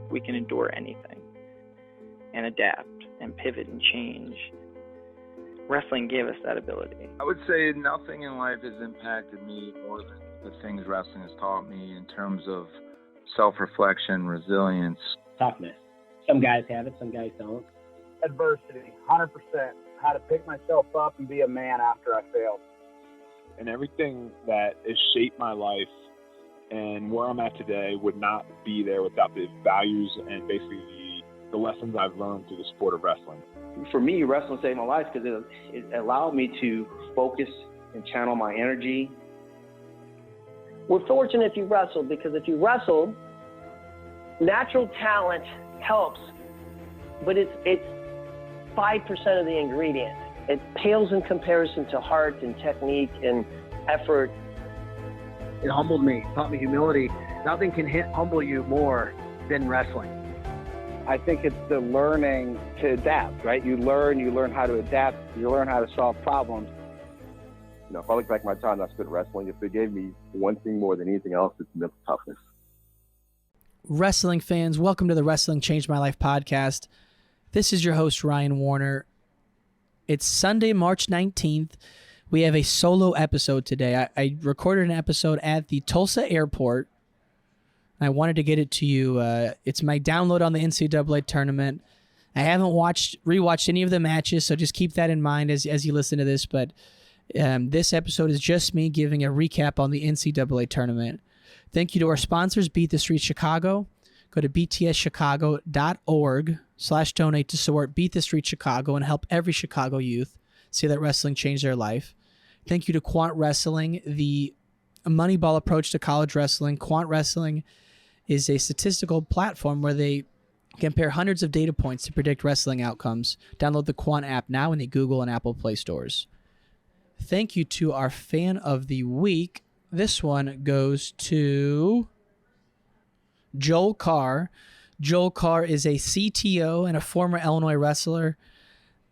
we can endure anything and adapt and pivot and change. Wrestling gave us that ability. I would say nothing in life has impacted me more than the things wrestling has taught me in terms of self-reflection, resilience. Toughness. Some guys have it, some guys don't. Adversity, 100%. How to pick myself up and be a man after I failed. And everything that has shaped my life and where I'm at today would not be there without the values and basically the lessons I've learned through the sport of wrestling. For me, wrestling saved my life because it allowed me to focus and channel my energy. We're fortunate if you wrestled, because if you wrestled, natural talent helps, but it's 5% of the ingredient. It pales in comparison to heart and technique and effort. It humbled me, taught me humility. Nothing can humble you more than wrestling. I think it's the learning to adapt, right? You learn how to adapt, you learn how to solve problems. You know, if I look back at my time I spent wrestling, if they gave me one thing more than anything else, it's mental toughness. Wrestling fans, welcome to the Wrestling Changed My Life podcast. This is your host, Ryan Warner. It's Sunday, March 19th. We have a solo episode today. I recorded an episode at the Tulsa Airport. I wanted to get it to you. It's my download on the NCAA tournament. I haven't rewatched any of the matches, so just keep that in mind as you listen to this. But this episode is just me giving a recap on the NCAA tournament. Thank you to our sponsors, Beat the Street Chicago. Go to btschicago.org/donate to support Beat the Street Chicago and help every Chicago youth see that wrestling changed their life. Thank you to QUANT Wrestling, the Moneyball approach to college wrestling. QUANT Wrestling is a statistical platform where they compare hundreds of data points to predict wrestling outcomes. Download the QUANT app now in the Google and Apple Play stores. Thank you to our fan of the week. This one goes to Joel Carr. Joel Carr is a CTO and a former Illinois wrestler.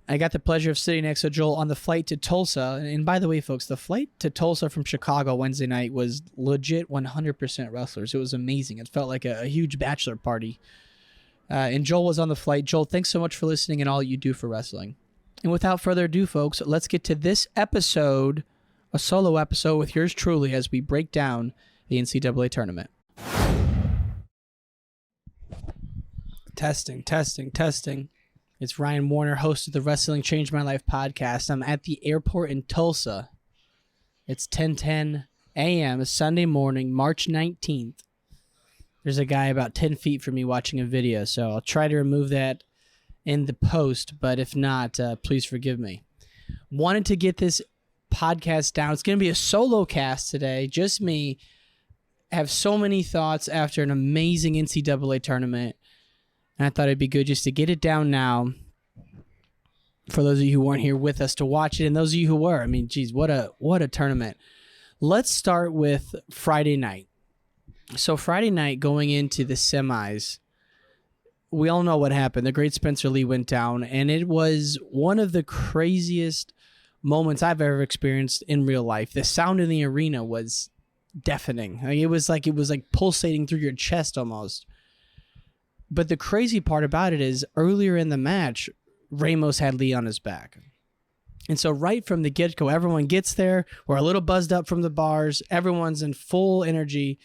I got the pleasure of sitting next to Joel on the flight to Tulsa. And by the way, folks, the flight to Tulsa from Chicago Wednesday night was legit 100% wrestlers. It was amazing. It felt like a huge bachelor party. And Joel was on the flight. Joel, thanks so much for listening and all you do for wrestling. And without further ado, folks, let's get to this episode, a solo episode with yours truly as we break down the NCAA tournament. Testing. It's Ryan Warner, host of the Wrestling Changed My Life podcast. I'm at the airport in Tulsa. It's 10:10 a.m. Sunday morning, March 19th. There's a guy about 10 feet from me watching a video, so I'll try to remove that in the post, but if not, please forgive me. Wanted to get this podcast down. It's going to be a solo cast today, just me. I have so many thoughts after an amazing NCAA tournament. And I thought it'd be good just to get it down now for those of you who weren't here with us to watch it, and those of you who were. I mean, geez, what a tournament. Let's start with Friday night. So Friday night going into the semis, we all know what happened. The great Spencer Lee went down, and it was one of the craziest moments I've ever experienced in real life. The sound in the arena was deafening. I mean, it was like pulsating through your chest almost. But the crazy part about it is earlier in the match, Ramos had Lee on his back. And so right from the get-go, everyone gets there. We're a little buzzed up from the bars. Everyone's in full energy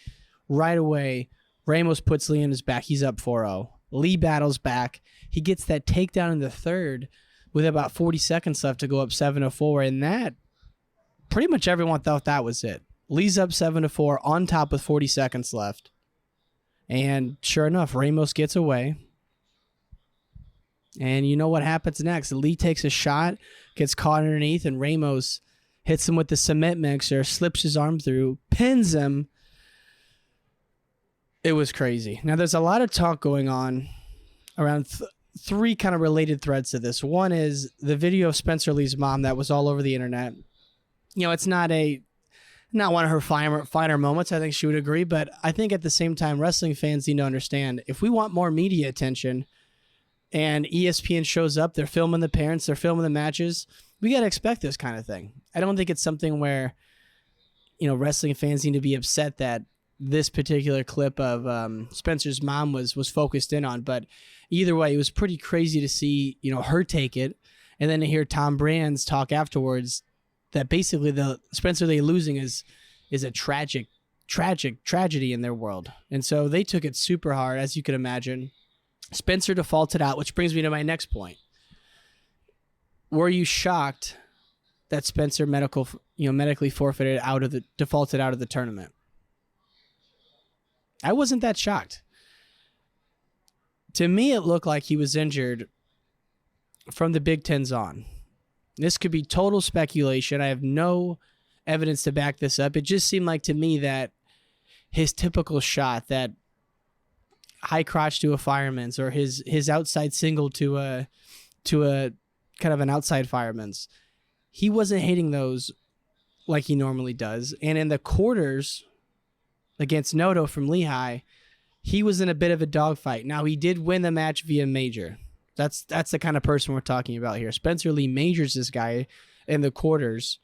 right away. Ramos puts Lee on his back. He's up 4-0. Lee battles back. He gets that takedown in the third with about 40 seconds left to go up 7-4. And that, pretty much everyone thought that was it. Lee's up 7-4 on top with 40 seconds left. And sure enough, Ramos gets away. And you know what happens next. Lee takes a shot, gets caught underneath, and Ramos hits him with the cement mixer, slips his arm through, pins him. It was crazy. Now, there's a lot of talk going on around three kind of related threads to this. One is the video of Spencer Lee's mom that was all over the internet. You know, it's not one of her finer moments. I think she would agree. But I think at the same time, wrestling fans need to understand, if we want more media attention and ESPN shows up, they're filming the parents, they're filming the matches, we got to expect this kind of thing. I don't think it's something where, you know, wrestling fans need to be upset that this particular clip of Spencer's mom was focused in on. But either way, it was pretty crazy to see, her take it, and then to hear Tom Brand's talk afterwards that basically the Spencer they losing is a tragic tragedy in their world. And so they took it super hard, as you could imagine. Spencer defaulted out, which brings me to my next point. Were you shocked that Spencer medically forfeited defaulted out of the tournament? I wasn't that shocked. To me, it looked like he was injured from the Big Ten's on. This could be total speculation. I have no evidence to back this up. It just seemed like to me that his typical shot, that high crotch to a fireman's, or his outside single to a kind of an outside fireman's, he wasn't hitting those like he normally does. And in the quarters against Noto from Lehigh, he was in a bit of a dogfight. Now, he did win the match via major. That's the kind of person we're talking about here. Spencer Lee majors this guy in the quarters,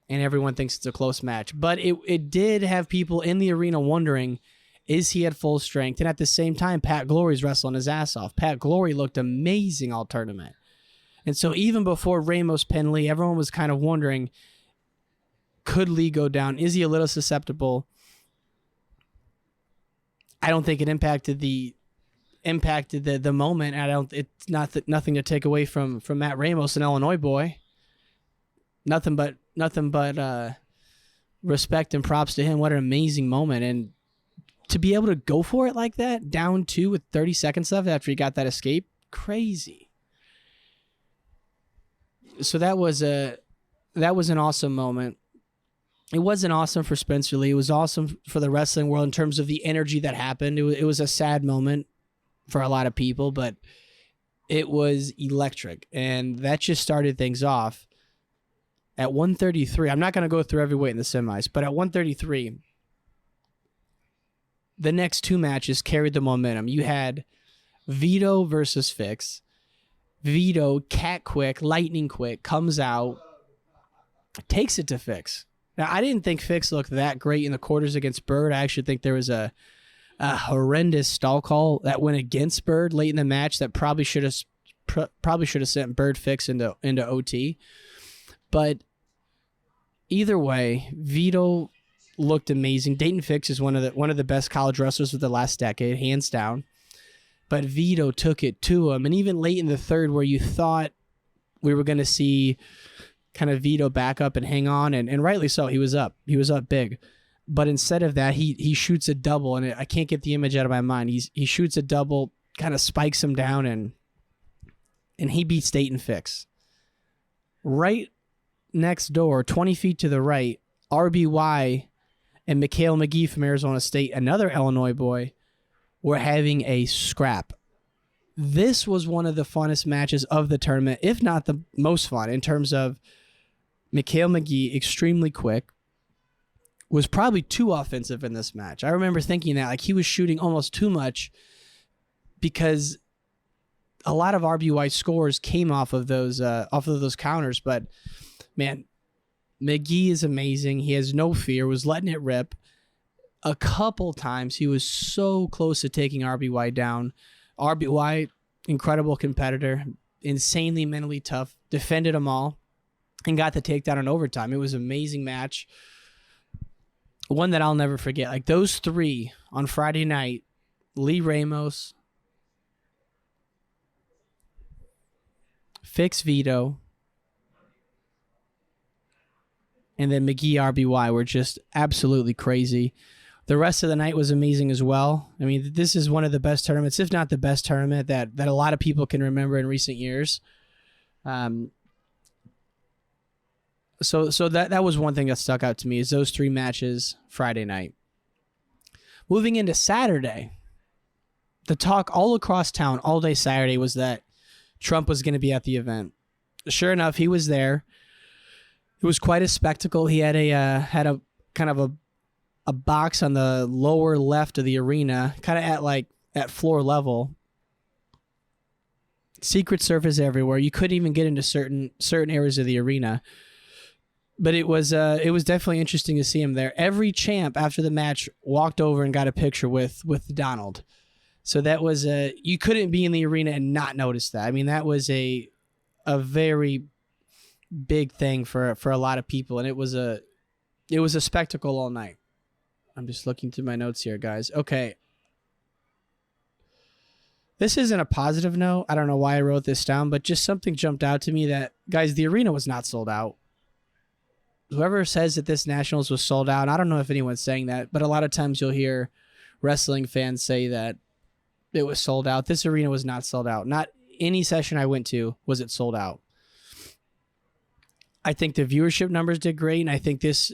and everyone thinks it's a close match. But it did have people in the arena wondering, is he at full strength? And at the same time, Pat Glory's wrestling his ass off. Pat Glory looked amazing all tournament. And so even before Ramos pinned Lee, everyone was kind of wondering, could Lee go down? Is he a little susceptible? I don't think it impacted the moment. It's nothing to take away from Matt Ramos, an Illinois boy. Nothing but respect and props to him. What an amazing moment. And to be able to go for it like that, down 2 with 30 seconds left after he got that escape, crazy. So that was an awesome moment. It wasn't awesome for Spencer Lee. It was awesome for the wrestling world in terms of the energy that happened. It was a sad moment for a lot of people, but it was electric. And that just started things off. At 133, I'm not going to go through every weight in the semis, but at 133, the next 2 matches carried the momentum. You had Vito versus Fix. Vito, cat quick, lightning quick, comes out, takes it to Fix. Now, I didn't think Fix looked that great in the quarters against Bird. I actually think there was a horrendous stall call that went against Bird late in the match that probably should have sent Bird Fix into OT. But either way, Vito looked amazing. Dayton Fix is one of the best college wrestlers of the last decade, hands down. But Vito took it to him, and even late in the third, where you thought we were going to see kind of Vito back up and hang on, and rightly so, he was up big. But instead of that, he shoots a double, and I can't get the image out of my mind. He shoots a double, kind of spikes him down, and he beats Dayton Fix. Right next door, 20 feet to the right, RBY and Mikhail McGee from Arizona State, another Illinois boy, were having a scrap. This was one of the funnest matches of the tournament, if not the most fun, in terms of Mikhail McGee, extremely quick, was probably too offensive in this match. I remember thinking that, like, he was shooting almost too much because a lot of RBY scores came off of those counters. But man, McGee is amazing. He has no fear, was letting it rip. A couple times he was so close to taking RBY down. RBY, incredible competitor, insanely mentally tough, defended them all, and got the takedown in overtime. It was an amazing match. One that I'll never forget. Like, those 3 on Friday night, Lee Ramos, Fix Vito, and then McGee RBY were just absolutely crazy. The rest of the night was amazing as well. I mean, this is one of the best tournaments, if not the best tournament that a lot of people can remember in recent years. So that was one thing that stuck out to me, is those 3 matches Friday night. Moving into Saturday, the talk all across town all day Saturday was that Trump was going to be at the event. Sure enough, he was there. It was quite a spectacle. He had a kind of a box on the lower left of the arena, kind of at floor level. Secret Service everywhere. You couldn't even get into certain areas of the arena. But it was definitely interesting to see him there. Every champ after the match walked over and got a picture with Donald. So that was you couldn't be in the arena and not notice that. I mean, that was a very big thing for a lot of people, and it was a spectacle all night. I'm just looking through my notes here, guys. Okay. This isn't a positive note. I don't know why I wrote this down, but just something jumped out to me that, guys, the arena was not sold out. Whoever says that this Nationals was sold out, I don't know if anyone's saying that, but a lot of times you'll hear wrestling fans say that it was sold out. This arena was not sold out. Not any session I went to was it sold out. I think the viewership numbers did great, and I think this,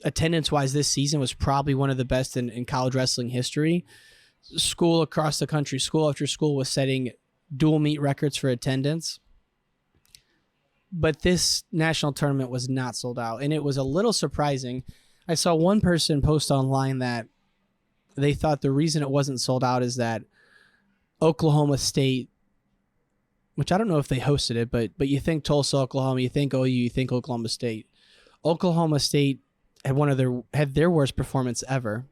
attendance-wise, this season was probably one of the best in college wrestling history. School across the country, school after school, was setting dual meet records for attendance. But this national tournament was not sold out, and it was a little surprising. I saw one person post online that they thought the reason it wasn't sold out is that Oklahoma State, which I don't know if they hosted it, but you think Tulsa, Oklahoma, you think OU, you think Oklahoma State. Oklahoma State had their worst performance ever.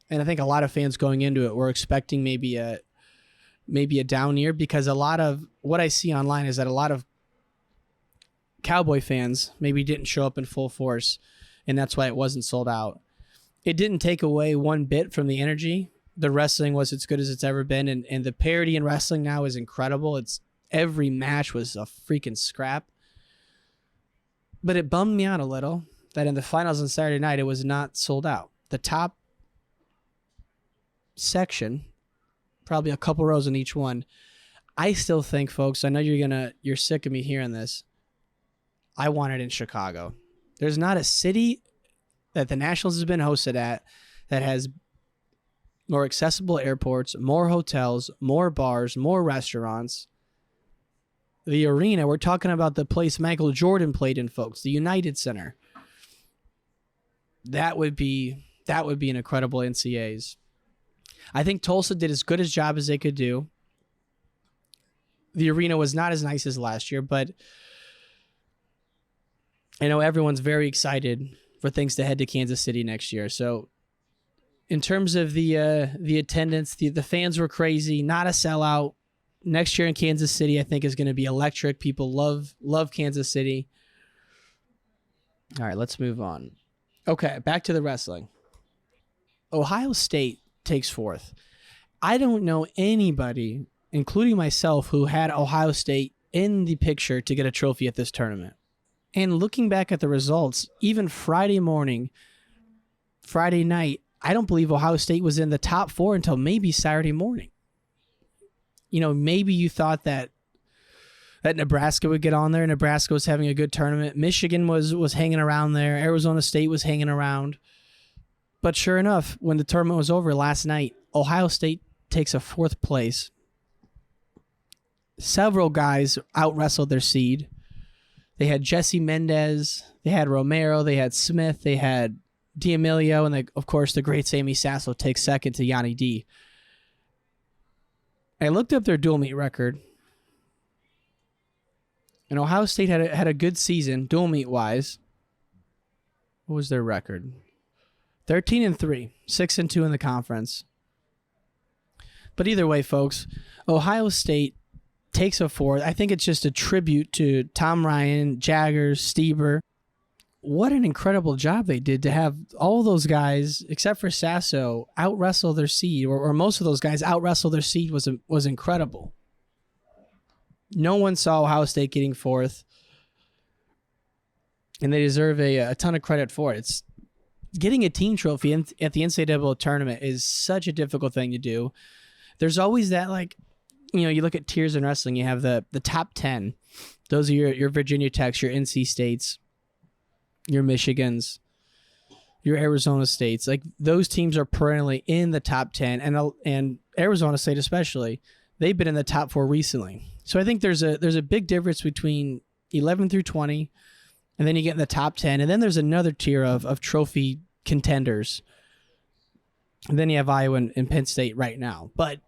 And I think a lot of fans going into it were expecting maybe a down year, because a lot of what I see online is that a lot of Cowboy fans maybe didn't show up in full force, and that's why it wasn't sold out. It didn't take away one bit from the energy. The wrestling was as good as it's ever been, and the parity in wrestling now is incredible. Every match was a freaking scrap. But it bummed me out a little that in the finals on Saturday night, it was not sold out. The top section, probably a couple rows in each one. I still think, folks, I know you're sick of me hearing this. I want it in Chicago. There's not a city that the Nationals has been hosted at that has more accessible airports, more hotels, more bars, more restaurants. The arena, we're talking about the place Michael Jordan played in, folks, the United Center. That would be an incredible NCAAs. I think Tulsa did as good a job as they could do. The arena was not as nice as last year, but I know everyone's very excited for things to head to Kansas City next year. So in terms of the attendance, the fans were crazy, not a sellout. Next year in Kansas City, I think, is going to be electric. People love Kansas City. All right, let's move on. Okay, back to the wrestling. Ohio State takes fourth. I don't know anybody, including myself, who had Ohio State in the picture to get a trophy at this tournament. And looking back at the results, even Friday night, I don't believe Ohio State was in the top 4 until maybe Saturday morning. You know, maybe you thought that Nebraska would get on there. Nebraska was having a good tournament. Michigan was hanging around there. Arizona State was hanging around. But sure enough, when the tournament was over last night, Ohio State takes a 4th place. Several guys out-wrestled their seed. They had Jesse Mendez, they had Romero, they had Smith, they had D'Amelio, and of course the great Sammy Sasso takes second to Yanni D. I looked up their dual meet record, and Ohio State had a good season dual meet wise. What was their record? 13-3, 6-2 in the conference. But either way, folks, Ohio State takes a 4th. I think it's just a tribute to Tom Ryan, Jaggers, Stieber. What an incredible job they did to have all those guys, except for Sasso, out-wrestle their seed, or most of those guys out-wrestle their seed was incredible. No one saw Ohio State getting 4th, and they deserve a ton of credit for it. It's getting a team trophy at the NCAA tournament is such a difficult thing to do. There's always that, like, you look at tiers in wrestling, you have the top 10. Those are your Virginia Techs, your NC States, your Michigans, your Arizona States. Like, those teams are perennially in the top 10, and Arizona State especially, they've been in the top 4 recently. So I think there's a big difference between 11 through 20, and then you get in the top 10, and then there's another tier of trophy contenders. And then you have Iowa and Penn State right now. But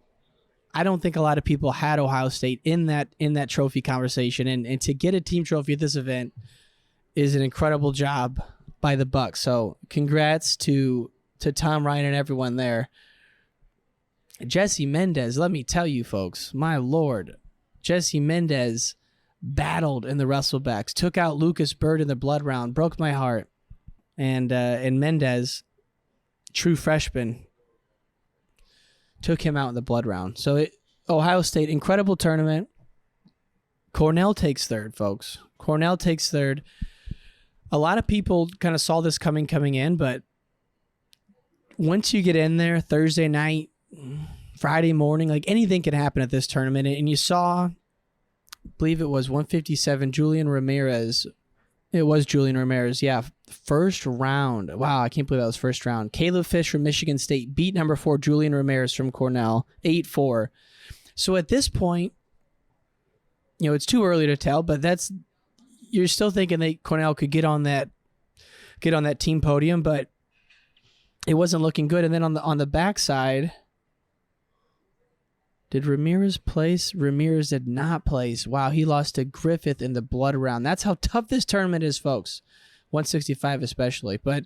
I don't think a lot of people had Ohio State in that trophy conversation, and to get a team trophy at this event is an incredible job by the Bucs. So congrats to Tom Ryan and everyone there. Jesse Mendez, let me tell you folks, my Lord, Jesse Mendez battled in the wrestlebacks, took out Lucas Bird in the blood round, broke my heart. And Mendez, true freshman, took him out in the blood round. So Ohio State, incredible tournament. Cornell takes third, folks. Cornell takes third. A lot of people kind of saw this coming in, but once you get in there Thursday night, Friday morning, like anything can happen at this tournament. And you saw, I believe it was 157, Julian Ramirez. It was Julian Ramirez, yeah. First round. Wow, I can't believe that was first round. Caleb Fish from Michigan State beat number 4 Julian Ramirez from Cornell, 8-4. So at this point, it's too early to tell, but you're still thinking that Cornell could get on that team podium, but it wasn't looking good. And then on the backside, did Ramirez place? Ramirez did not place. Wow, he lost to Griffith in the blood round. That's how tough this tournament is, folks. 165 especially. But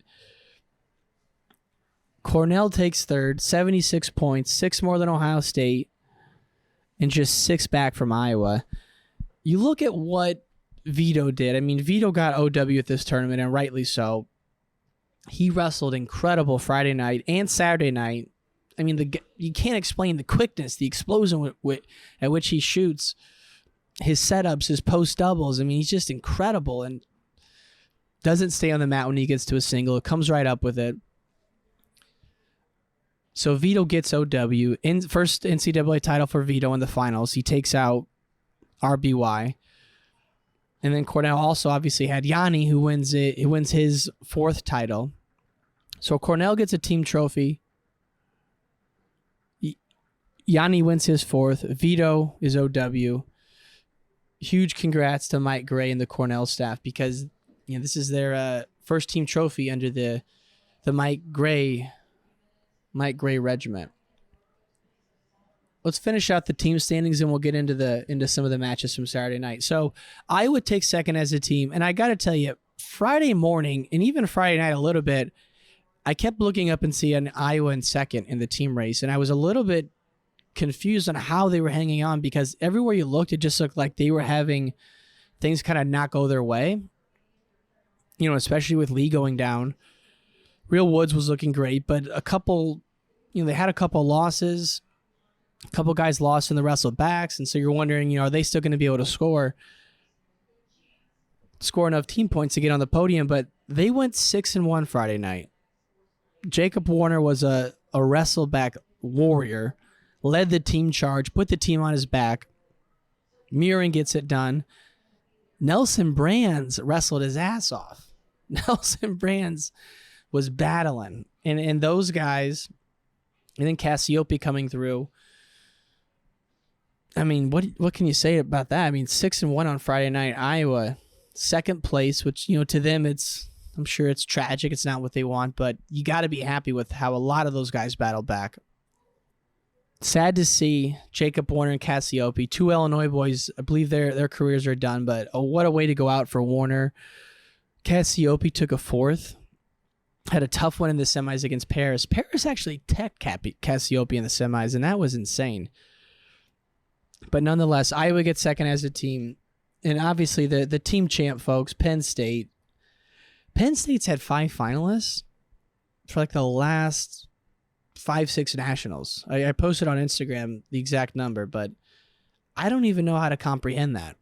Cornell takes third, 76 points, 6 more than Ohio State, and just 6 back from Iowa. You look at what Vito did. I mean, Vito got OW at this tournament, and rightly so. He wrestled incredible Friday night and Saturday night. I mean, you can't explain the quickness, the explosion at which he shoots, his setups, his post doubles. I mean, he's just incredible and doesn't stay on the mat when he gets to a single. It comes right up with it. So Vito gets OW. First NCAA title for Vito in the finals. He takes out RBY. And then Cornell also obviously had Yanni, who wins it. He wins his 4th title. So Cornell gets a team trophy. Yanni wins his 4th. Vito is OW. Huge congrats to Mike Gray and the Cornell staff, because this is their first team trophy under the Mike Gray regiment. Let's finish out the team standings, and we'll get into some of the matches from Saturday night. So Iowa takes second as a team, and I got to tell you, Friday morning and even Friday night a little bit, I kept looking up and seeing Iowa in second in the team race, and I was a little bit confused on how they were hanging on, because everywhere you looked, it just looked like they were having things kind of not go their way. Especially with Lee going down. Real Woods was looking great, but a couple, they had a couple losses. A couple guys lost in the wrestlebacks, and so you're wondering, are they still going to be able to score enough team points to get on the podium? But they went 6-1 Friday night. Jacob Warner was a wrestleback warrior, led the team charge, put the team on his back. Murin gets it done. Nelson Brands wrestled his ass off. Nelson Brands was battling. And those guys, and then Cassiope coming through. I mean, what can you say about that? I mean, 6-1 on Friday night. Iowa, second place, which, to them, I'm sure it's tragic. It's not what they want, but you got to be happy with how a lot of those guys battled back. Sad to see Jacob Warner and Cassiope, 2 Illinois boys. I believe their careers are done, but what a way to go out for Warner. Cassiope took a 4th. Had a tough one in the semis against Paris. Paris actually teched Cassiope in the semis, and that was insane. But nonetheless, Iowa gets second as a team. And obviously the team champ, folks, Penn State. Penn State's had 5 finalists for like the last 5-6 nationals. I posted on Instagram the exact number, but I don't even know how to comprehend that.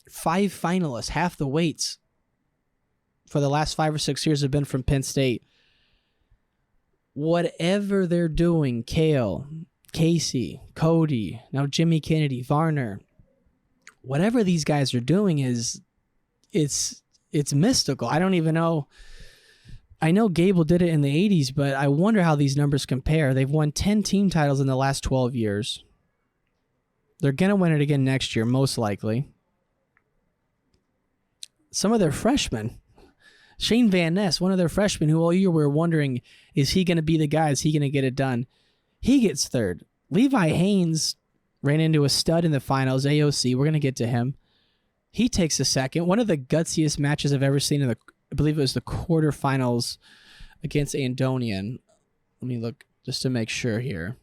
5 finalists, half the weights for the last 5 or 6 years have been from Penn State. Whatever they're doing, Kale, Casey, Cody, now Jimmy Kennedy, Varner, whatever these guys are doing it's mystical. I don't even know. I know Gable did it in the 80s, but I wonder how these numbers compare. They've won 10 team titles in the last 12 years. They're going to win it again next year, most likely. Some of their freshmen, Shane Van Ness, one of their freshmen who all year we were wondering, is he going to be the guy? Is he going to get it done? He gets third. Levi Haynes ran into a stud in the finals, AOC. We're going to get to him. He takes a second. One of the gutsiest matches I've ever seen I believe it was the quarterfinals against Andonian. Let me look just to make sure here.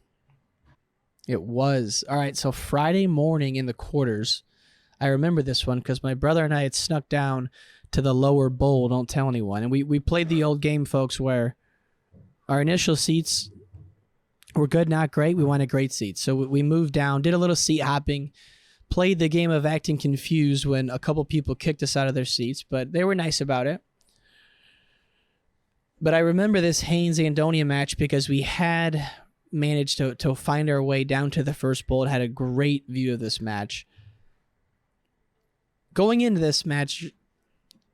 It was. All right, so Friday morning in the quarters. I remember this one because my brother and I had snuck down to the lower bowl, don't tell anyone. And we played the old game, folks, where our initial seats were good, not great. We wanted great seats. So we moved down, did a little seat hopping, played the game of acting confused when a couple people kicked us out of their seats, but they were nice about it. But I remember this Haynes-Andonia match because we had managed to find our way down to the first bowl and had a great view of this match. Going into this match,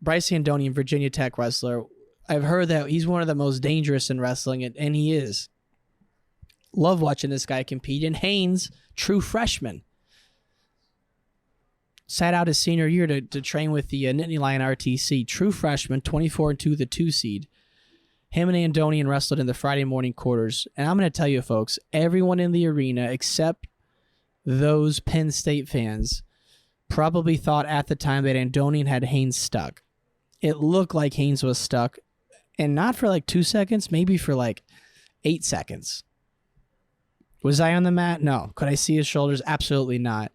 Bryce Andonian, Virginia Tech wrestler, I've heard that he's one of the most dangerous in wrestling, and he is. Love watching this guy compete. And Haynes, true freshman, sat out his senior year to train with the Nittany Lion RTC. True freshman, 24-2, the 2 seed. Him and Andonian wrestled in the Friday morning quarters. And I'm going to tell you, folks, everyone in the arena except those Penn State fans probably thought at the time that Andonian had Haynes stuck. It looked like Haynes was stuck. And not for like 2 seconds, maybe for like 8 seconds. Was I on the mat? No. Could I see his shoulders? Absolutely not.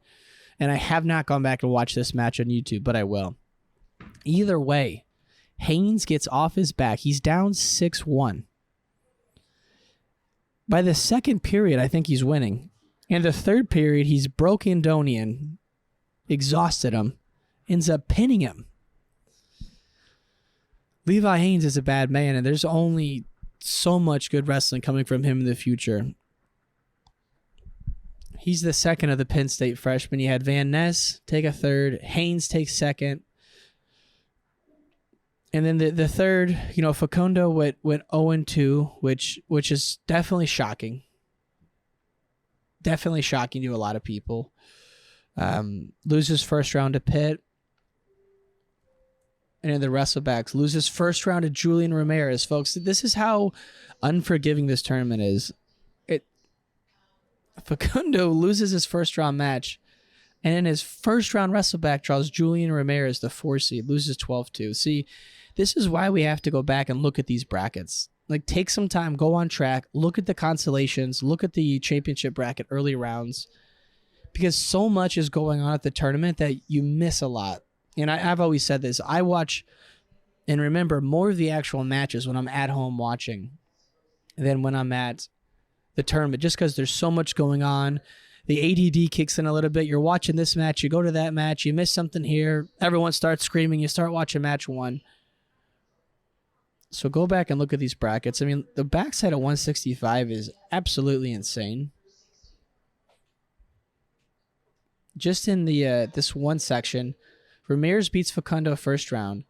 And I have not gone back to watch this match on YouTube, but I will. Either way, Haynes gets off his back. He's down 6-1. By the second period, I think he's winning. In the third period, he's broke Andonian, exhausted him, ends up pinning him. Levi Haynes is a bad man, and there's only so much good wrestling coming from him in the future. He's the second of the Penn State freshmen. You had Van Ness take a third. Haynes takes second. And then the third, Facundo went 0-2, which is definitely shocking. Definitely shocking to a lot of people. Loses first round to Pitt. And in the wrestlebacks, loses first round to Julian Ramirez. Folks, this is how unforgiving this tournament is. Facundo loses his first round match, and in his first round wrestleback draws Julian Ramirez, the 4 seed, loses 12-2. See, this is why we have to go back and look at these brackets. Like, take some time, go on track, look at the consolations, look at the championship bracket early rounds, because so much is going on at the tournament that you miss a lot. And I've always said this. I watch and remember more of the actual matches when I'm at home watching than when I'm at the tournament, just because there's so much going on. The ADD kicks in a little bit. You're watching this match, you go to that match, you miss something here, everyone starts screaming, you start watching match 1. So go back and look at these brackets. I mean, the backside of 165 is absolutely insane. Just in the this one section, Ramirez beats Facundo first round.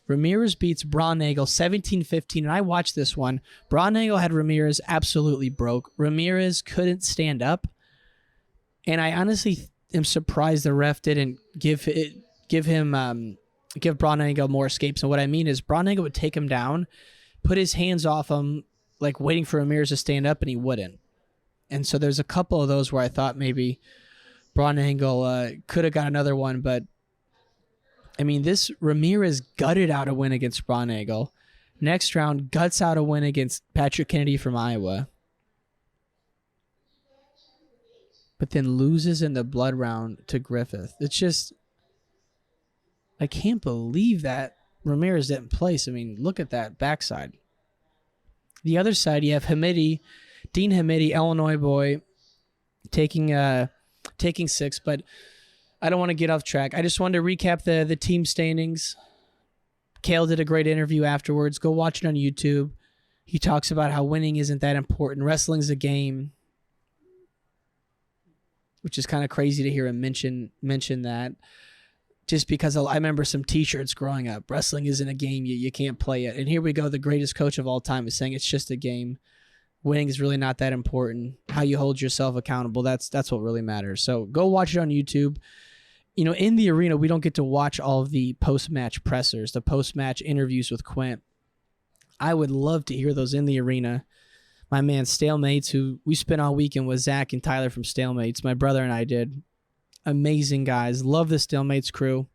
Ramirez beats Braunagel 17-15, and I watched this one. Braunagel had Ramirez absolutely broke. Ramirez couldn't stand up, and I honestly am surprised the ref didn't give Braunagel more escapes. And what I mean is Braunagel would take him down, put his hands off him, like waiting for Ramirez to stand up, and he wouldn't. And so there's a couple of those where I thought maybe Braunagel could have got another one, but I mean, this Ramirez gutted out a win against Braunagel. Next round, guts out a win against Patrick Kennedy from Iowa. But then loses in the blood round to Griffith. It's just, I can't believe that Ramirez didn't place. I mean, look at that backside. The other side, you have Dean Hamidi, Illinois boy, taking 6, but I don't want to get off track. I just wanted to recap the team standings. Kale did a great interview afterwards. Go watch it on YouTube. He talks about how winning isn't that important. Wrestling's a game, which is kind of crazy to hear him mention that. Just because I remember some T-shirts growing up. Wrestling isn't a game. You can't play it. And here we go. The greatest coach of all time is saying it's just a game. Winning is really not that important. How you hold yourself accountable, that's what really matters. So go watch it on YouTube. In the arena, we don't get to watch all of the post-match pressers, the post-match interviews with QUANT. I would love to hear those in the arena. My man Stalemates, who we spent all weekend with Zach and Tyler from Stalemates, my brother and I did. Amazing guys. Love the Stalemates crew.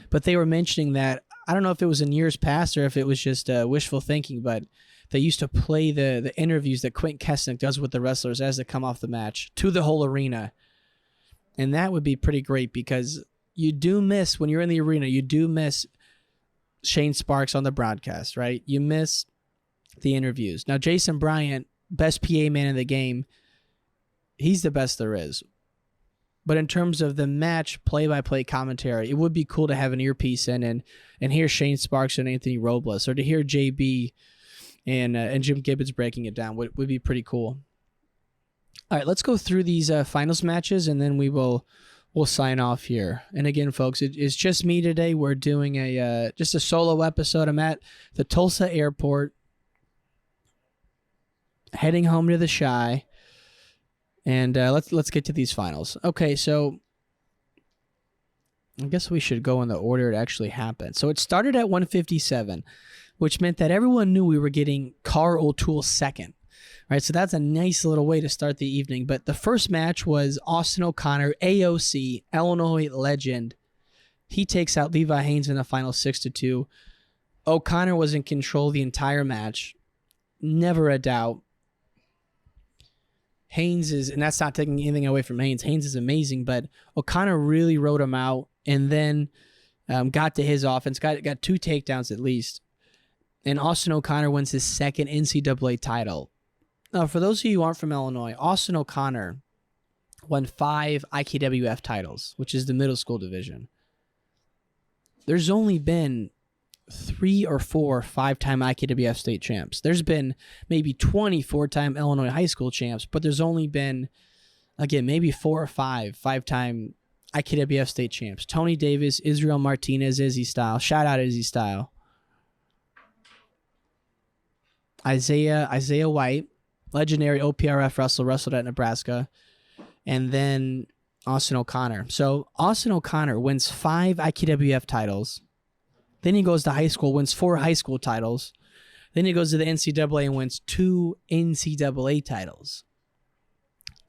but they were mentioning that, I don't know if it was in years past or if it was just wishful thinking, but they used to play the interviews that Quentin Kesnick does with the wrestlers as they come off the match to the whole arena. And that would be pretty great, because you do miss, when you're in the arena, you do miss Shane Sparks on the broadcast, right? You miss the interviews. Now, Jason Bryant, best PA man in the game, he's the best there is. But in terms of the match play-by-play commentary, it would be cool to have an earpiece in and hear Shane Sparks and Anthony Robles, or to hear JB and Jim Gibbons breaking it down. Would be pretty cool. All right, let's go through these finals matches, and then we'll sign off here. And again, folks, it's just me today. We're doing just a solo episode. I'm at the Tulsa Airport, heading home to the Chi. And let's get to these finals. Okay, so I guess we should go in the order it actually happened. So it started at 157, which meant that everyone knew we were getting Carr O'Toole second. Right, so that's a nice little way to start the evening. But the first match was Austin O'Connor, AOC, Illinois legend. He takes out Levi Haynes in the final 6-2. O'Connor was in control the entire match. Never a doubt. Haynes is, and that's not taking anything away from Haynes. Haynes is amazing, but O'Connor really rode him out, and then got to his offense, got 2 takedowns at least. And Austin O'Connor wins his second NCAA title. Now, for those of you who aren't from Illinois, Austin O'Connor won 5 IKWF titles, which is the middle school division. There's only been 3 or 4 5-time IKWF state champs. There's been maybe 20 4-time Illinois high school champs, but there's only been, again, maybe 4 or 5 5-time IKWF state champs. Tony Davis, Israel Martinez, Izzy Style. Shout out Izzy Style. Isaiah White, legendary OPRF wrestler, wrestled at Nebraska. And then Austin O'Connor. So Austin O'Connor wins 5 IKWF titles. Then he goes to high school, wins 4 high school titles. Then he goes to the NCAA and wins 2 NCAA titles.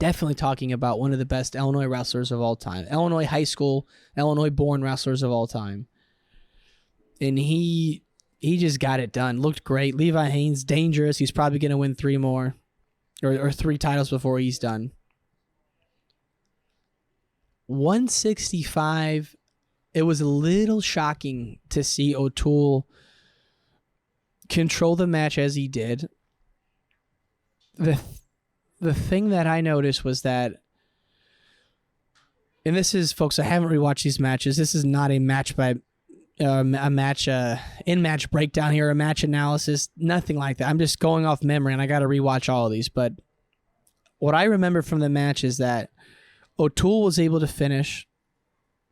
Definitely talking about one of the best Illinois wrestlers of all time. Illinois high school, Illinois-born wrestlers of all time. And he just got it done. Looked great. Levi Haynes, dangerous. He's probably going to win 3 more. Or 3 titles before he's done. 165. It was a little shocking to see O'Toole control the match as he did. The thing that I noticed was that, and this is, folks, I haven't rewatched these matches. This is not a match by in-match breakdown here, a match analysis, nothing like that. I'm just going off memory, and I got to rewatch all of these. But what I remember from the match is that O'Toole was able to finish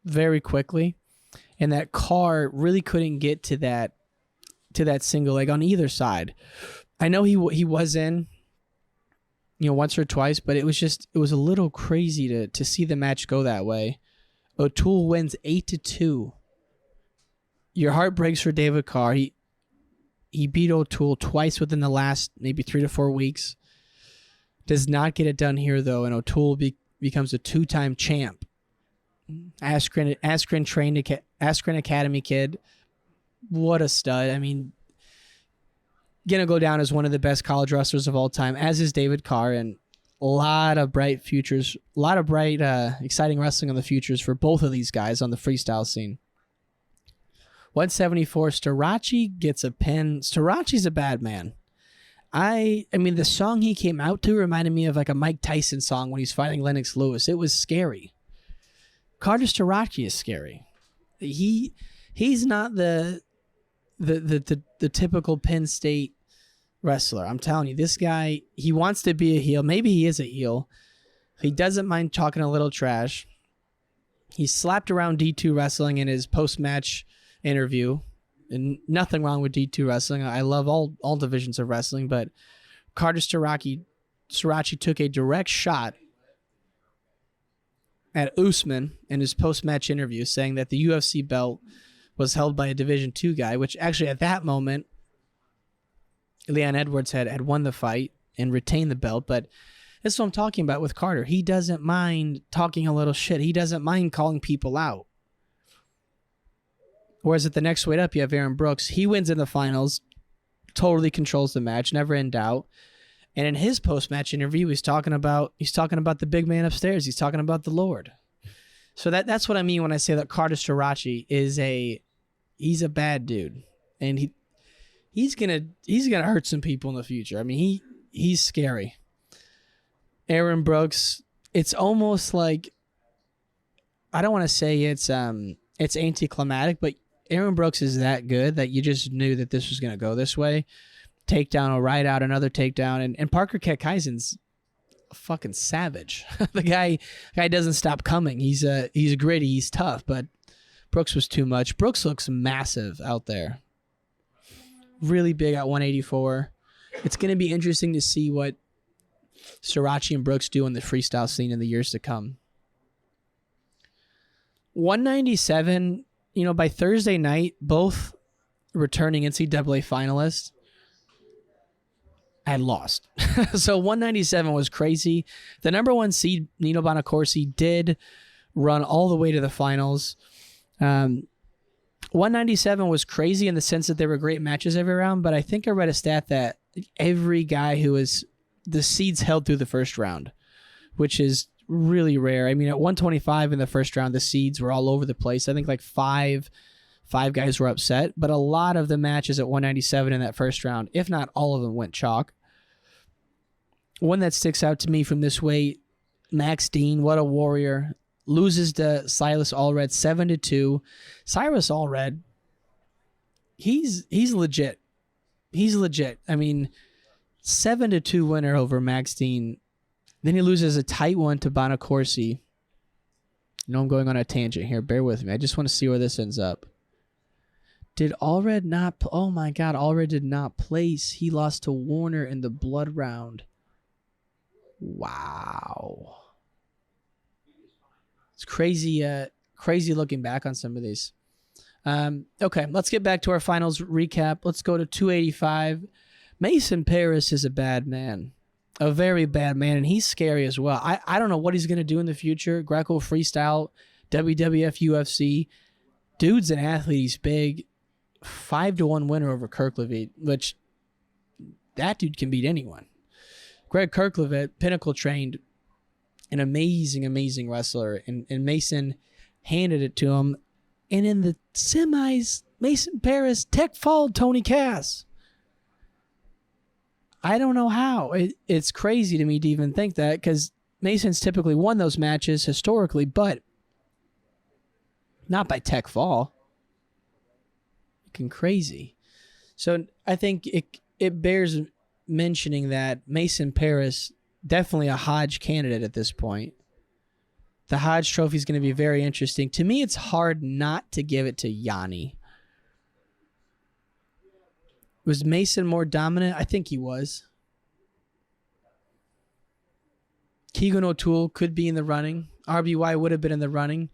very quickly, and that Carr really couldn't get to that single leg on either side. I know he was in, once or twice, but it was a little crazy to see the match go that way. O'Toole wins 8-2. Your heart breaks for David Carr. He beat O'Toole twice within the last maybe 3 to 4 weeks. Does not get it done here though, and O'Toole becomes a 2-time champ. Askren Academy kid. What a stud. I mean, gonna go down as one of the best college wrestlers of all time, as is David Carr, and a lot of bright futures, exciting wrestling on the futures for both of these guys on the freestyle scene. 174, Starachi gets a pin. Starachi's a bad man. I mean, the song he came out to reminded me of like a Mike Tyson song when he's fighting Lennox Lewis. It was scary. Carter Starachi is scary. He's not the typical Penn State wrestler. I'm telling you, this guy, he wants to be a heel. Maybe he is a heel. He doesn't mind talking a little trash. He slapped around D2 wrestling in his post-match interview, and nothing wrong with D2 wrestling. I love all divisions of wrestling, but Carter Starachi took a direct shot at Usman in his post-match interview, saying that the UFC belt was held by a Division II guy, which actually at that moment, Leon Edwards had won the fight and retained the belt. But this is what I'm talking about with Carter. He doesn't mind talking a little shit. He doesn't mind calling people out. Whereas at the next weight up, you have Aaron Brooks. He wins in the finals, totally controls the match, never in doubt. And in his post-match interview, he's talking about the big man upstairs. He's talking about the Lord. So that's what I mean when I say that Carter Starace he's a bad dude, and he's gonna hurt some people in the future. I mean, he's scary. Aaron Brooks, it's almost like, I don't want to say it's anticlimactic, but Aaron Brooks is that good that you just knew that this was gonna go this way. Takedown, a ride out, another takedown, and Parker Ketkaisen's a fucking savage. the guy doesn't stop coming. He's gritty, he's tough, but Brooks was too much. Brooks looks massive out there. Really big at 184. It's going to be interesting to see what Starace and Brooks do in the freestyle scene in the years to come. 197, by Thursday night, both returning NCAA finalists had lost. So 197 was crazy. The number one seed, Nino Bonacorsi, did run all the way to the finals. 197 was crazy in the sense that there were great matches every round, but I think I read a stat that every guy who was the seeds held through the first round, which is really rare. I mean, at 125 in the first round, the seeds were all over the place. I think like five guys were upset, but a lot of the matches at 197 in that first round, if not all of them, went chalk. One that sticks out to me from this weight, Max Dean, what a warrior. Loses to Silas Allred 7-2. Cyrus Allred, he's legit. He's legit. I mean, 7-2 winner over Max Dean. Then he loses a tight one to Bonacorsi. I'm going on a tangent here. Bear with me. I just want to see where this ends up. Did Allred not... Oh my God, Allred did not place. He lost to Warner in the blood round. Wow. It's crazy looking back on some of these. Okay, let's get back to our finals recap. Let's go to 285. Mason Paris is a bad man. A very bad man, and he's scary as well. I don't know what he's going to do in the future. Greco freestyle, WWF, UFC. Dude's an athlete. He's big. 5-1 winner over Kirklevitt, which that dude can beat anyone. Greg Kirklevitt, Pinnacle trained, an amazing, amazing wrestler, and Mason handed it to him. And in the semis, Mason Paris tech-fouled Tony Cass. I don't know how. It's crazy to me to even think that, because Mason's typically won those matches historically, but not by tech fall. Fucking crazy. So I think it bears mentioning that Mason Paris, definitely a Hodge candidate at this point. The Hodge Trophy is going to be very interesting. To me, it's hard not to give it to Yanni. Was Mason more dominant? I think he was. Keegan O'Toole could be in the running. RBY would have been in the running.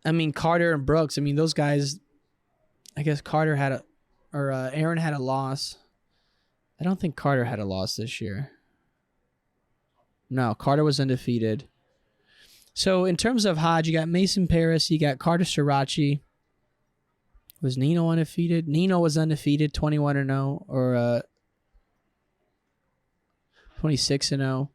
I mean, Carter and Brooks, I mean, those guys, I guess Carter had Aaron had a loss. I don't think Carter had a loss this year. No, Carter was undefeated. So in terms of Hodge, you got Mason Paris, you got Carter Starace. Was Nino undefeated? Nino was undefeated, 21-0 or 26-0.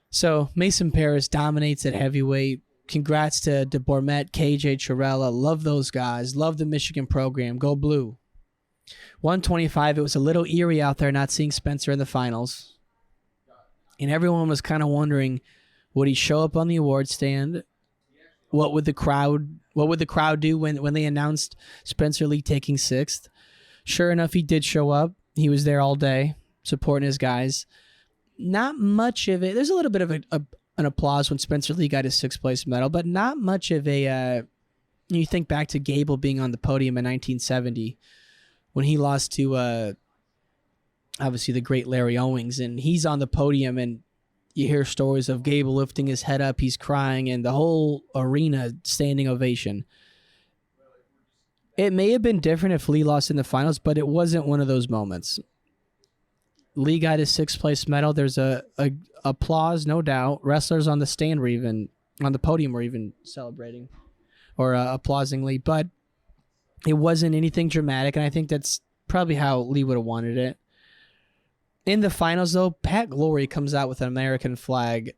So Mason Paris dominates at heavyweight. Congrats to DeBormet, KJ Chirella. Love those guys. Love the Michigan program. Go Blue. 125, it was a little eerie out there not seeing Spencer in the finals. And everyone was kind of wondering, would he show up on the award stand? What would the crowd do when they announced Spencer Lee taking 6th? Sure enough, he did show up. He was there all day, supporting his guys. Not much of it. There's a little bit of an applause when Spencer Lee got his 6th place medal, but not much of a... you think back to Gable being on the podium in 1970 when he lost to, obviously, the great Larry Owings, and he's on the podium, and you hear stories of Gable lifting his head up, he's crying, and the whole arena standing ovation. It may have been different if Lee lost in the finals, but it wasn't one of those moments. Lee got his 6th place medal. There's a applause, no doubt. Wrestlers on the stand were even, on the podium were even celebrating or applauding Lee. But It wasn't anything dramatic, and I think that's probably how Lee would have wanted it. In the finals, though, Pat Glory comes out with an American flag.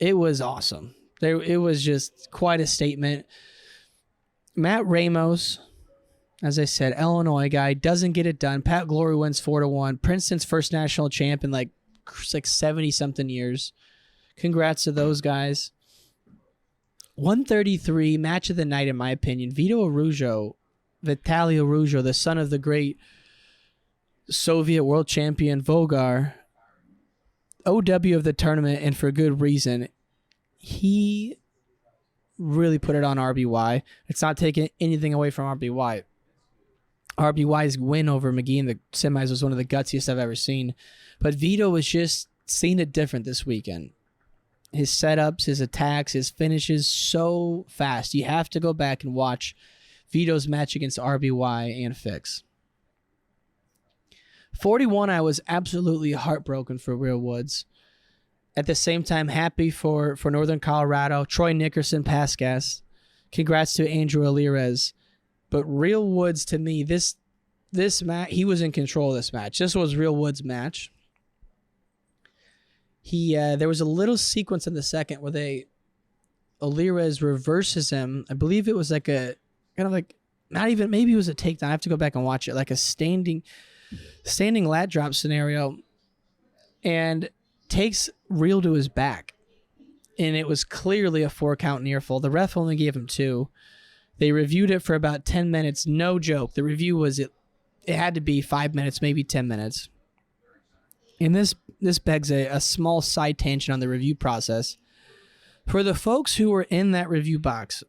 It was awesome. It was just quite a statement. Matt Ramos, as I said, Illinois guy, doesn't get it done. Pat Glory wins 4-1. Princeton's first national champ in like 70-something years. Congrats to those guys. 133, match of the night, in my opinion. Vitaly Araujo, the son of the great Soviet world champion Vogar, OW of the tournament, and for good reason. He really put it on RBY. It's not taking anything away from RBY. RBY's win over McGee in the semis was one of the gutsiest I've ever seen. But Vito was just seeing it different this weekend. His setups, his attacks, his finishes, so fast. You have to go back and watch Vito's match against RBY and Fix. 41, I was absolutely heartbroken for Real Woods. At the same time, happy for Northern Colorado. Troy Nickerson, pass gas. Congrats to Andrew Alirez. But Real Woods, to me, this match, he was in control of this match. This was Real Woods' match. There was a little sequence in the second where Alirez reverses him. I believe it was like a kind of like, not even, maybe it was a takedown. I have to go back and watch it. Like a standing lat drop scenario, and takes Real to his back. And it was clearly a 4-count near fall. The ref only gave him 2. They reviewed it for about 10 minutes. No joke. The review was it had to be 5 minutes, maybe 10 minutes. And this begs a small side tangent on the review process. For the folks who were in that review box,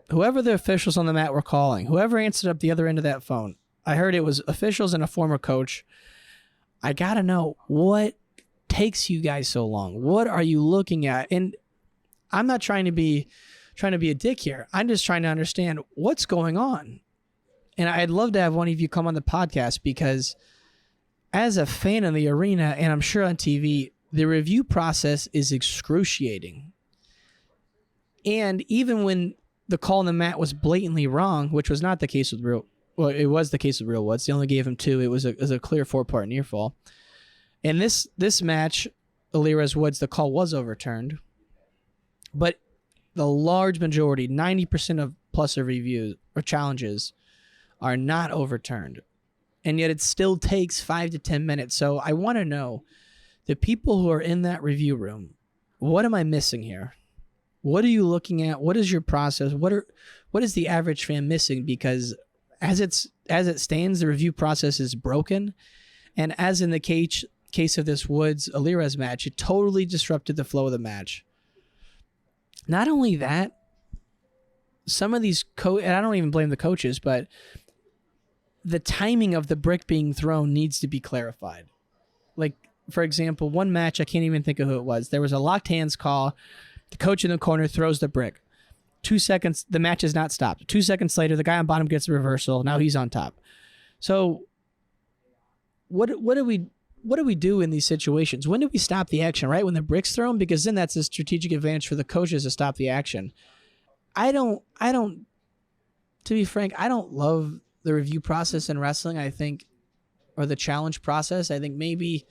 whoever the officials on the mat were calling, whoever answered up the other end of that phone, I heard it was officials and a former coach. I got to know, what takes you guys so long? What are you looking at? And I'm not trying to be a dick here. I'm just trying to understand what's going on. And I'd love to have one of you come on the podcast, because as a fan in the arena, and I'm sure on TV, the review process is excruciating. And even when the call on the mat was blatantly wrong, which was not the case with it was the case with Real Woods. They only gave him 2. It was a clear 4-part near fall. And this match, Alirez Woods, the call was overturned. But the large majority, 90% of plus reviews or challenges, are not overturned. And yet it still takes 5 to 10 minutes. So I want to know, the people who are in that review room, what am I missing here? What are you looking at? What is your process? What is the average fan missing? Because as it stands, the review process is broken. And as in the case of this Woods-Alirez match, it totally disrupted the flow of the match. Not only that, some of these and I don't even blame the coaches, but the timing of the brick being thrown needs to be clarified. Like, for example, one match, I can't even think of who it was. There was a locked hands call. The coach in the corner throws the brick. 2 seconds, the match is not stopped. 2 seconds later, the guy on bottom gets a reversal. Now he's on top. So what do we do in these situations? When do we stop the action? Right when the brick's thrown? Because then that's a strategic advantage for the coaches to stop the action. I don't, to be frank, I don't love the review process in wrestling, I think, or the challenge process. I think maybe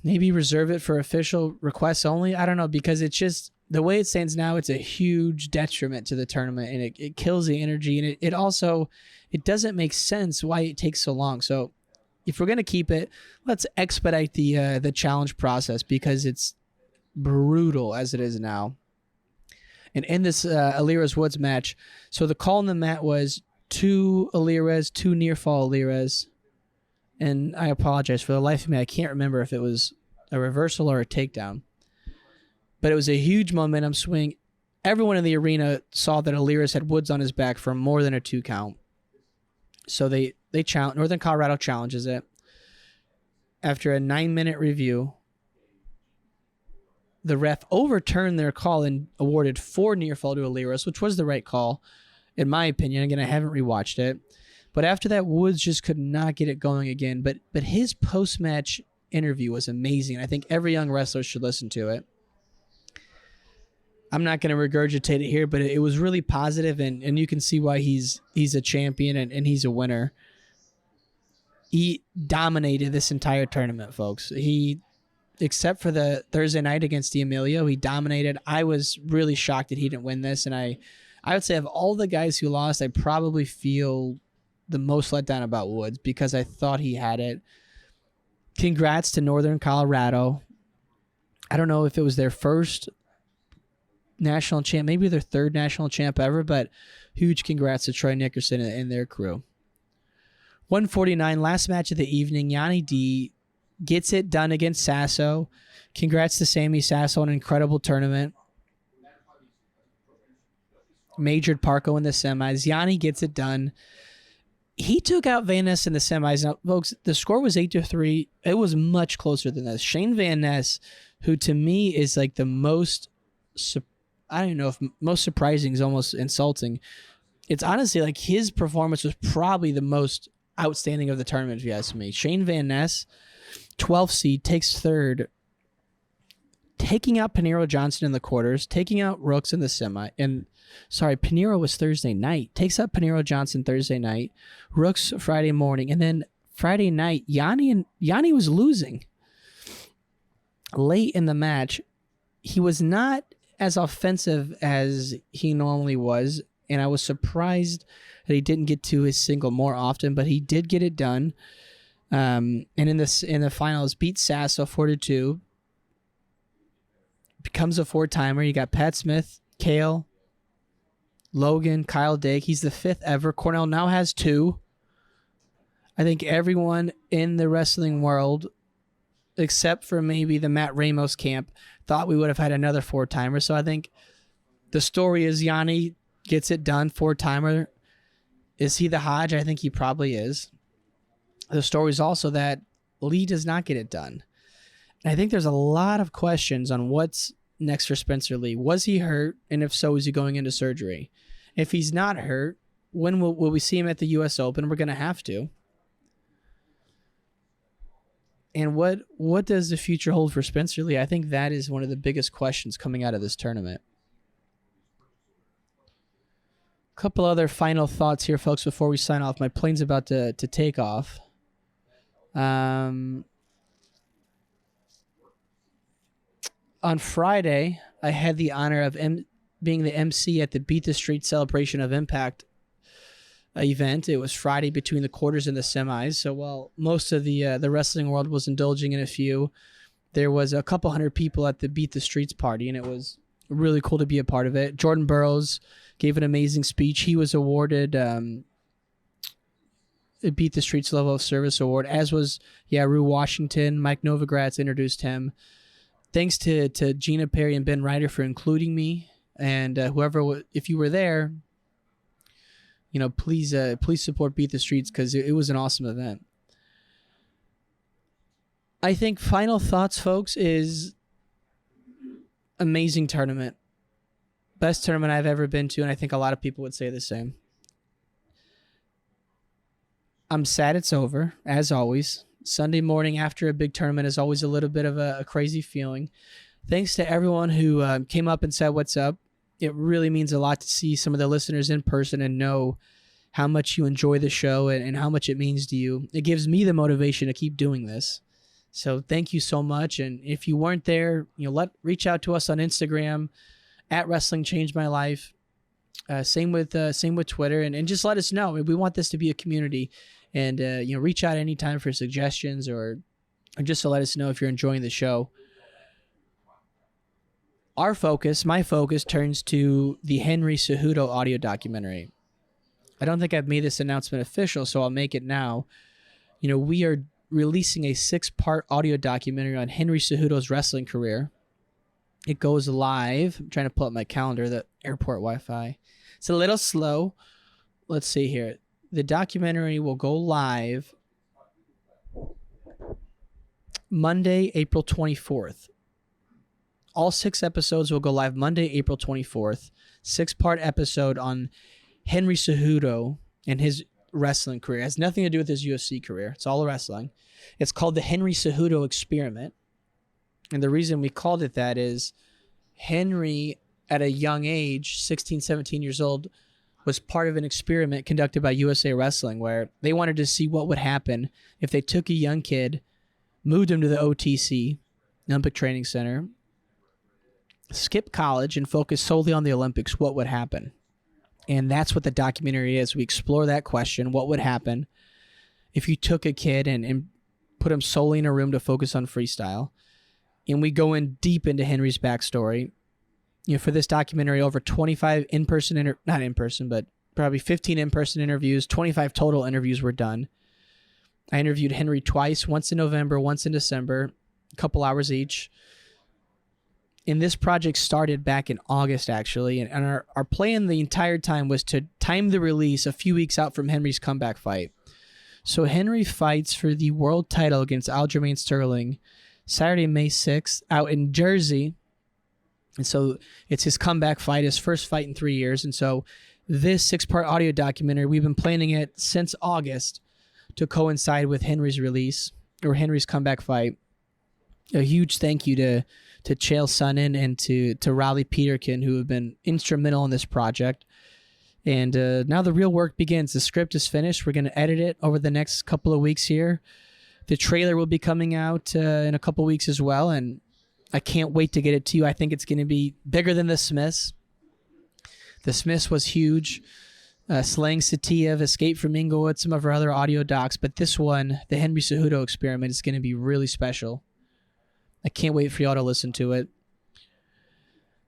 reserve it for official requests only. I don't know, because it's just, the way it stands now, it's a huge detriment to the tournament, and it kills the energy, and it also, it doesn't make sense why it takes so long. So if we're going to keep it, let's expedite the challenge process, because it's brutal as it is now. And in this Alirez Woods match, so the call on the mat was 2 Alirez, 2 near fall Alirez. And I apologize, for the life of me, I can't remember if it was a reversal or a takedown. But it was a huge momentum swing. Everyone in the arena saw that Alirez had Woods on his back for more than a 2 count. So they challenge, Northern Colorado challenges it. After a 9-minute review, the ref overturned their call and awarded 4 near fall to Alirez, which was the right call, in my opinion. Again, I haven't rewatched it. But after that, Woods just could not get it going again. But his post-match interview was amazing. I think every young wrestler should listen to it. I'm not going to regurgitate it here, but it was really positive, and you can see why he's a champion and he's a winner. He dominated this entire tournament, folks. Except for the Thursday night against D'Amelio, he dominated. I was really shocked that he didn't win this, and I would say of all the guys who lost, I probably feel the most let down about Woods because I thought he had it. Congrats to Northern Colorado. I don't know if it was their first national champ, maybe their third national champ ever, but huge congrats to Troy Nickerson and their crew. 149, last match of the evening. Yanni D gets it done against Sasso. Congrats to Sammy Sasso, an incredible tournament. Majored Parco in the semis. Yanni gets it done. He took out Van Ness in the semis. Now, folks, the score was 8-3. It was much closer than this. Shane Van Ness, who to me is like the most, I don't know if most surprising is almost insulting. It's honestly like his performance was probably the most outstanding of the tournament, if you ask me. Shane Van Ness, 12th seed, takes third, taking out Pinheiro Johnson in the quarters, taking out Rooks in the semi. And sorry, Pinheiro was Thursday night. Takes out Pinheiro Johnson Thursday night, Rooks Friday morning, and then Friday night, Yanni was losing late in the match. He was not as offensive as he normally was, and I was surprised that he didn't get to his single more often, but he did get it done. And in the finals, beat Sasso 4-2. Becomes a 4-timer. You got Pat Smith, Kale, Logan, Kyle Dake. He's the 5th ever. Cornell now has 2. I think everyone in the wrestling world, except for maybe the Matt Ramos camp, thought we would have had another 4-timer. So I think the story is Yanni gets it done, 4-timer. Is he the Hodge? I think he probably is. The story is also that Lee does not get it done. And I think there's a lot of questions on what's next for Spencer Lee. Was he hurt? And if so, is he going into surgery? If he's not hurt, when will we see him at the U.S. Open? We're going to have to. And what does the future hold for Spencer Lee? I think that is one of the biggest questions coming out of this tournament. A couple other final thoughts here, folks, before we sign off. My plane's about to take off. On Friday, I had the honor of being the MC at the Beat the Street Celebration of Impact event. It was Friday between the quarters and the semis. So while most of the wrestling world was indulging in a few, there was a couple hundred people at the Beat the Streets party, and it was really cool to be a part of it. Jordan Burroughs gave an amazing speech. He was awarded a Beat the Streets Level of Service Award, as was Rue Washington. Mike Novogratz introduced him. Thanks to Gina Perry and Ben Ryder for including me, and whoever, if you were there, please support Beat the Streets because it was an awesome event. I think final thoughts, folks, is amazing tournament. Best tournament I've ever been to, and I think a lot of people would say the same. I'm sad it's over, as always. Sunday morning after a big tournament is always a little bit of a crazy feeling. Thanks to everyone who came up and said what's up. It really means a lot to see some of the listeners in person and know how much you enjoy the show and how much it means to you. It gives me the motivation to keep doing this. So thank you so much. And if you weren't there, reach out to us on Instagram at Wrestling Changed My Life. Same with Twitter, and just let us know. We want this to be a community, and reach out anytime for suggestions or just to let us know if you're enjoying the show. My focus turns to the Henry Cejudo audio documentary. I don't think I've made this announcement official, so I'll make it now. We are releasing a 6-part audio documentary on Henry Cejudo's wrestling career. It goes live. I'm trying to pull up my calendar, the airport Wi-Fi. It's a little slow. Let's see here. The documentary will go live Monday, April 24th. All 6 episodes will go live Monday, April 24th. 6-part episode on Henry Cejudo and his wrestling career. It has nothing to do with his UFC career. It's all wrestling. It's called the Henry Cejudo Experiment. And the reason we called it that is Henry at a young age, 16, 17 years old, was part of an experiment conducted by USA Wrestling where they wanted to see what would happen if they took a young kid, moved him to the OTC, Olympic Training Center, skip college, and focus solely on the Olympics. What would happen? And that's what the documentary is. We explore that question. What would happen if you took a kid and put him solely in a room to focus on freestyle? And we go in deep into Henry's backstory. For this documentary, over 25 not in person, but probably 15 in-person interviews, 25 total interviews were done. I interviewed Henry twice, once in November, once in December, a couple hours each. And this project started back in August, actually. And our plan the entire time was to time the release a few weeks out from Henry's comeback fight. So Henry fights for the world title against Aljamain Sterling Saturday, May 6th, out in Jersey. And so it's his comeback fight, his first fight in 3 years. And so this 6-part audio documentary, we've been planning it since August to coincide with Henry's release, or Henry's comeback fight. A huge thank you to Chael Sonnen and to Raleigh Peterkin, who have been instrumental in this project. And now the real work begins. The script is finished. We're going to edit it over the next couple of weeks here. The trailer will be coming out in a couple weeks as well, and I can't wait to get it to you. I think it's going to be bigger than The Smiths. The Smiths was huge. Slaying Sativ, Escape from Inglewood, some of our other audio docs, but this one, the Henry Cejudo Experiment, is going to be really special. I can't wait for y'all to listen to it.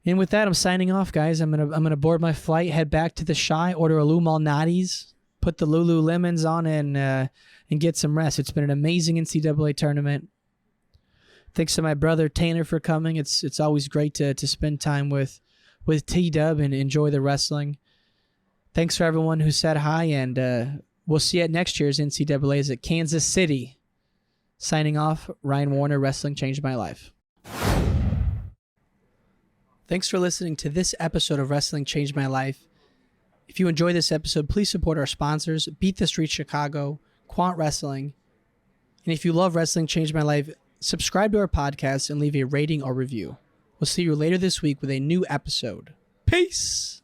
And with that, I'm signing off, guys. I'm gonna board my flight, head back to the Shy, order a Lou Malnati's, put the Lululemons on, and get some rest. It's been an amazing NCAA tournament. Thanks to my brother Tanner for coming. It's always great to spend time with T-Dub and enjoy the wrestling. Thanks for everyone who said hi, and we'll see you at next year's NCAA's at Kansas City. Signing off, Ryan Warner, Wrestling Changed My Life. Thanks for listening to this episode of Wrestling Changed My Life. If you enjoy this episode, please support our sponsors, Beat the Street Chicago, QUANT Wrestling. And if you love Wrestling Changed My Life, subscribe to our podcast and leave a rating or review. We'll see you later this week with a new episode. Peace!